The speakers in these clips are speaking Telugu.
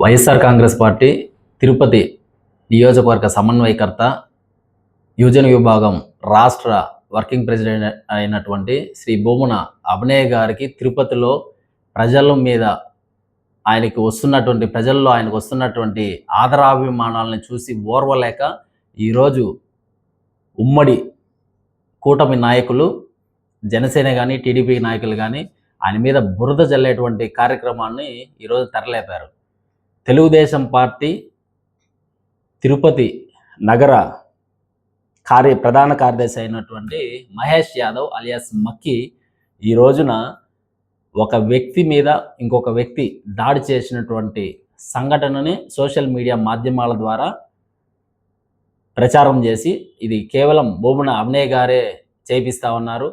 వైఎస్ఆర్ కాంగ్రెస్ పార్టీ తిరుపతి నియోజకవర్గ సమన్వయకర్త యువజన విభాగం రాష్ట్ర వర్కింగ్ ప్రెసిడెంట్ అయినటువంటి శ్రీ భూమన అభినయ్ గారికి తిరుపతిలో ప్రజల్లో ఆయనకు వస్తున్నటువంటి ఆదరాభిమానాలను చూసి ఓర్వలేక ఈరోజు ఉమ్మడి కూటమి నాయకులు జనసేన కానీ టీడీపీ నాయకులు కానీ ఆయన మీద బురద జల్లేటువంటి కార్యక్రమాన్ని ఈరోజు తెరలేపారు. తెలుగుదేశం పార్టీ తిరుపతి నగర ప్రధాన కార్యదర్శి అయినటువంటి మహేష్ యాదవ్ అలియాస్ మక్కి ఈ రోజున ఒక వ్యక్తి మీద ఇంకొక వ్యక్తి దాడి చేసినటువంటి సంఘటనని సోషల్ మీడియా మాధ్యమాల ద్వారా ప్రచారం చేసి ఇది కేవలం భూమన అభినయ్ గారే చేపిస్తా ఉన్నారు,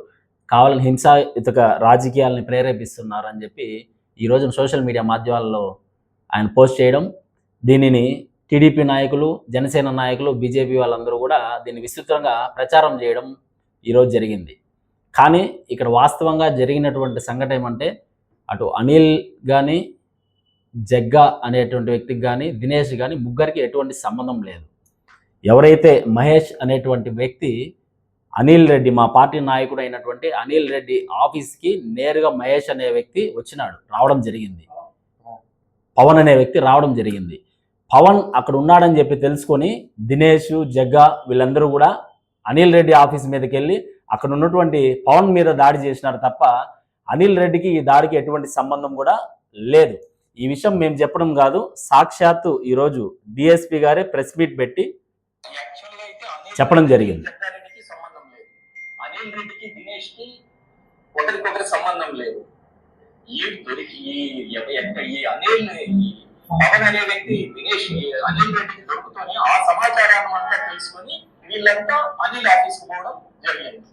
కావాలని హింసాయుత రాజకీయాలని ప్రేరేపిస్తున్నారు అని చెప్పి ఈరోజు సోషల్ మీడియా మాధ్యమాలలో ఆయన పోస్ట్ చేయడం, దీనిని టీడీపీ నాయకులు, జనసేన నాయకులు, బీజేపీ వాళ్ళందరూ కూడా దీన్ని విస్తృతంగా ప్రచారం చేయడం ఈరోజు జరిగింది. కానీ ఇక్కడ వాస్తవంగా జరిగినటువంటి సంఘటన ఏమంటే అటు అనిల్ కానీ, జగ్గా అనేటువంటి వ్యక్తికి కానీ, దినేష్ కానీ ముగ్గురికి ఎటువంటి సంబంధం లేదు. ఎవరైతే మహేష్ అనేటువంటి వ్యక్తి అనిల్ రెడ్డి, మా పార్టీ నాయకుడు అయినటువంటి అనిల్ రెడ్డి ఆఫీస్కి నేరుగా మహేష్ అనే వ్యక్తి రావడం జరిగింది. పవన్ అనే వ్యక్తి రావడం జరిగింది. పవన్ అక్కడ ఉన్నాడని చెప్పి తెలుసుకొని దినేష్, జగ్గా వీళ్ళందరూ కూడా అనిల్ రెడ్డి ఆఫీస్ మీదకి వెళ్ళి అక్కడ ఉన్నటువంటి పవన్ మీద దాడి చేసినారు తప్ప అనిల్ రెడ్డికి ఈ దాడికి ఎటువంటి సంబంధం కూడా లేదు. ఈ విషయం మేము చెప్పడం కాదు, సాక్షాత్తు ఈరోజు డిఎస్పీ గారే ప్రెస్ మీట్ పెట్టి చెప్పడం జరిగింది. అనిల్ రెడ్డికి దినేష్ కి ఒకరికొకరి సంబంధం లేదు. ఈ పవన్ అనే వ్యక్తి దినేష్ అనిల్ రెడ్డికి దొరుకుతూనే ఆ సమాచారాన్ని అంతా తెలుసుకొని వీళ్ళంతా అనిల్ ఆఫీస్కి పోవడం జరిగింది.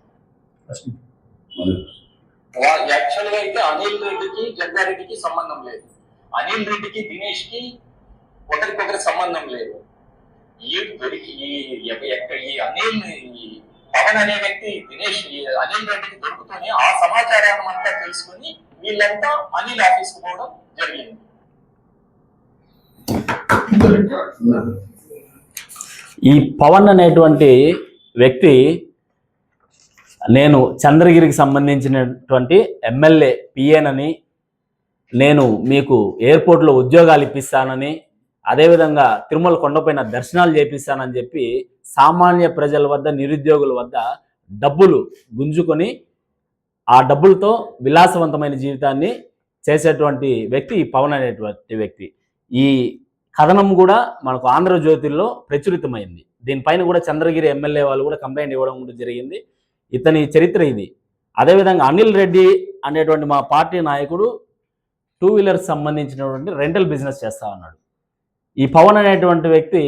యాక్చువల్ గా అయితే అనిల్ రెడ్డికి జగ్గారెడ్డికి సంబంధం లేదు. అనిల్ రెడ్డికి దినేష్ కి ఒకరికొకరి సంబంధం లేదు. అనిల్ పవన్ అనే వ్యక్తి దినేష్ అనిల్ రెడ్డికి దొరుకుతూనే ఆ సమాచారాన్ని అంతా తెలుసుకొని వీళ్ళంతా అనిల్ ఆఫీస్కి పోవడం జరిగింది. ఈ పవన్ అనేటువంటి వ్యక్తి నేను చంద్రగిరికి సంబంధించినటువంటి ఎమ్మెల్యే పిఏనని, నేను మీకు ఎయిర్పోర్ట్లో ఉద్యోగాలు ఇప్పిస్తానని, అదేవిధంగా తిరుమల కొండపైన దర్శనాలు చేపిస్తానని చెప్పి సామాన్య ప్రజల వద్ద, నిరుద్యోగుల వద్ద డబ్బులు గుంజుకొని ఆ డబ్బులతో విలాసవంతమైన జీవితాన్ని చేసేటువంటి వ్యక్తి ఈ పవన్ అనేటువంటి వ్యక్తి. ఈ కథనం కూడా మనకు ఆంధ్రజ్యోతిలో ప్రచురితమైంది. దీనిపైన కూడా చంద్రగిరి ఎమ్మెల్యే వాళ్ళు కూడా కంప్లైంట్ ఇవ్వడం కూడా జరిగింది. ఇతని చరిత్ర ఇది. అదేవిధంగా అనిల్ రెడ్డి అనేటువంటి మా పార్టీ నాయకుడు 2 వీలర్స్ సంబంధించినటువంటి రెంటల్ బిజినెస్ చేస్తా ఉన్నాడు. ఈ పవన్ అనేటువంటి వ్యక్తి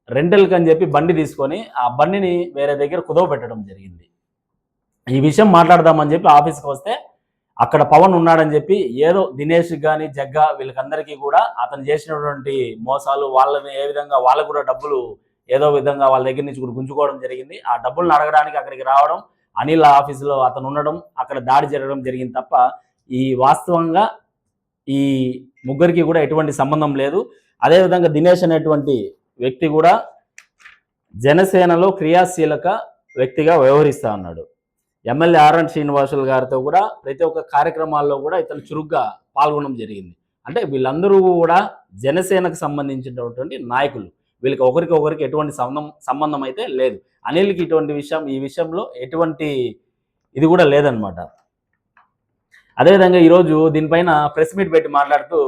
రెంటల్కి అని చెప్పి బండి తీసుకొని ఆ బండిని వేరే దగ్గర కుదవ పెట్టడం జరిగింది. ఈ విషయం మాట్లాడదామని చెప్పి ఆఫీస్కి వస్తే అక్కడ పవన్ ఉన్నాడని చెప్పి ఏదో దినేష్ కానీ, జగ్గా వీళ్ళకందరికీ కూడా అతను చేసినటువంటి మోసాలు, వాళ్ళని ఏ విధంగా వాళ్ళకు కూడా డబ్బులు ఏదో విధంగా వాళ్ళ దగ్గర నుంచి కూడా గుంజుకోవడం జరిగింది. ఆ డబ్బులను అడగడానికి అక్కడికి రావడం, అనిల్ ఆఫీసులో అతను ఉండడం, అక్కడ దాడి జరగడం జరిగింది తప్ప ఈ వాస్తవంగా ఈ ముగ్గురికి కూడా ఎటువంటి సంబంధం లేదు. అదేవిధంగా దినేష్ అనేటువంటి వ్యక్తి కూడా జనసేనలో క్రియాశీలక వ్యక్తిగా వ్యవహరిస్తూ ఉన్నాడు. ఎమ్మెల్యే ఆర్ఎన్ శ్రీనివాసులు గారితో కూడా ప్రతి ఒక్క కార్యక్రమాల్లో కూడా ఇతను చురుగ్గా పాల్గొనడం జరిగింది. అంటే వీళ్ళందరూ కూడా జనసేనకు సంబంధించినటువంటి నాయకులు. వీళ్ళకి ఒకరికి ఎటువంటి సంబంధం అయితే లేదు. అనిల్కి ఈ విషయంలో ఎటువంటి ఇది కూడా లేదనమాట. అదేవిధంగా ఈరోజు దీనిపైన ప్రెస్ మీట్ పెట్టి మాట్లాడుతూ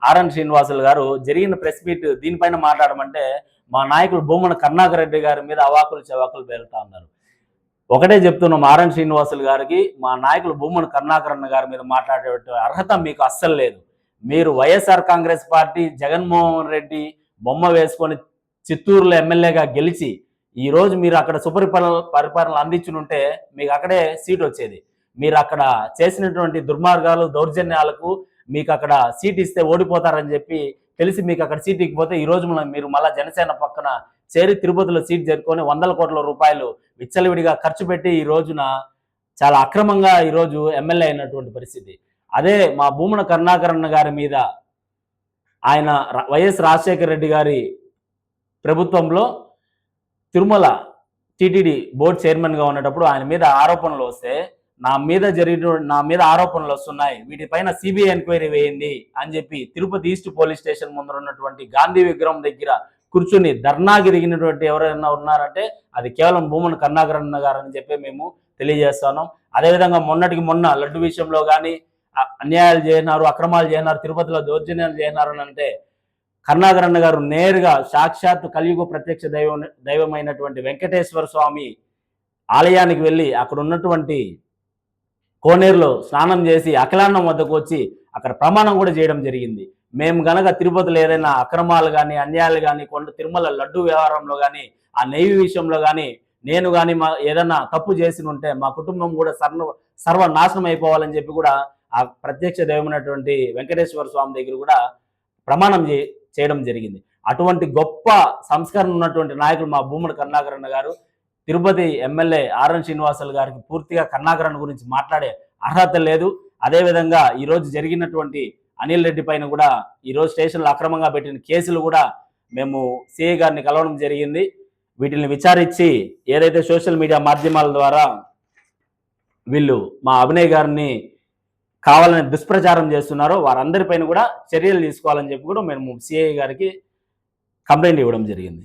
ఆర్ఎన్ శ్రీనివాసులు గారు జరిగిన ప్రెస్ మీట్ దీనిపైన మాట్లాడమంటే మా నాయకుడు భూమన కరుణాకర్ రెడ్డి గారి మీద అవాకులు చవాకులు పేలుతా ఉన్నారు. ఒకటే చెప్తున్నాం, ఆర్ఎన్ శ్రీనివాసులు గారికి మా నాయకులు భూమన కరుణాకర్ గారి మీద మాట్లాడే అర్హత మీకు అస్సలు లేదు. మీరు వైఎస్ఆర్ కాంగ్రెస్ పార్టీ జగన్మోహన్ రెడ్డి బొమ్మ వేసుకొని చిత్తూరులో ఎమ్మెల్యేగా గెలిచి ఈరోజు మీరు అక్కడ పరిపాలన అందించుంటే మీకు అక్కడే సీట్ వచ్చేది. మీరు అక్కడ చేసినటువంటి దుర్మార్గాలు, దౌర్జన్యాలకు మీకు అక్కడ సీట్ ఇస్తే ఓడిపోతారని చెప్పి తెలిసి మీకు అక్కడ సీట్ ఇకపోతే ఈరోజు మీరు మళ్ళీ జనసేన పక్కన చేరి తిరుపతిలో సీట్ చేరుకొని 100 కోట్ల రూపాయలు విచ్చలవిడిగా ఖర్చు పెట్టి ఈ రోజున చాలా అక్రమంగా ఈరోజు ఎమ్మెల్యే అయినటువంటి పరిస్థితి. అదే మా భూమన కరుణాకరణ గారి మీద ఆయన వైఎస్ రాజశేఖర రెడ్డి గారి ప్రభుత్వంలో తిరుమల టీటీడీ బోర్డు చైర్మన్గా ఉన్నప్పుడు ఆయన మీద ఆరోపణలు వస్తే నా మీద ఆరోపణలు వస్తున్నాయి, వీటిపైన సిబిఐ ఎంక్వైరీ వేయండి అని చెప్పి తిరుపతి ఈస్ట్ పోలీస్ స్టేషన్ ముందర ఉన్నటువంటి గాంధీ విగ్రహం దగ్గర కూర్చుని ధర్నా గిరిగినటువంటి ఎవరైనా ఉన్నారంటే అది కేవలం భూమన కరుణాకరన్ గారు అని చెప్పి మేము తెలియజేస్తున్నాం. అదేవిధంగా మొన్న లడ్డు విషయంలో కానీ అన్యాయాలు చేసినారు, అక్రమాలు చేసినారు, తిరుపతిలో దౌర్జన్యాలు చేసినారు అని అంటే కరుణాకరన్ గారు నేరుగా సాక్షాత్తు కలియుగ ప్రత్యక్ష దైవమైనటువంటి వెంకటేశ్వర స్వామి ఆలయానికి వెళ్ళి అక్కడ ఉన్నటువంటి కోనేరులో స్నానం చేసి అఖిలాండం వద్దకు వచ్చి అక్కడ ప్రమాణం కూడా చేయడం జరిగింది. మేము గనక తిరుపతిలో ఏదైనా అక్రమాలు కానీ అన్యాయాలు కానీ తిరుమల లడ్డు వ్యవహారంలో కానీ ఆ నెయ్యి విషయంలో కానీ నేను కానీ ఏదైనా తప్పు చేసి ఉంటే మా కుటుంబం కూడా సర్వనాశనం అయిపోవాలని చెప్పి కూడా ఆ ప్రత్యక్ష దైవమైనటువంటి వెంకటేశ్వర స్వామి దగ్గర కూడా ప్రమాణం చేయడం జరిగింది. అటువంటి గొప్ప సంస్కరణ ఉన్నటువంటి నాయకులు మా భూమన కరుణాకరన్ గారు. తిరుపతి ఎమ్మెల్యే ఆర్ఎన్ శ్రీనివాసులు గారికి పూర్తిగా కరుణాకరన్ గురించి మాట్లాడే అర్హత లేదు. అదేవిధంగా ఈరోజు జరిగినటువంటి అనిల్ రెడ్డి పైన కూడా ఈరోజు స్టేషన్లో అక్రమంగా పెట్టిన కేసులు కూడా మేము సిఐ గారిని కలవడం జరిగింది. వీటిని విచారించి ఏదైతే సోషల్ మీడియా మాధ్యమాల ద్వారా వీళ్ళు మా అభినయ్ గారిని కావాలని దుష్ప్రచారం చేస్తున్నారో వారందరిపైన కూడా చర్యలు తీసుకోవాలని చెప్పి కూడా మేము సిఐ గారికి కంప్లైంట్ ఇవ్వడం జరిగింది.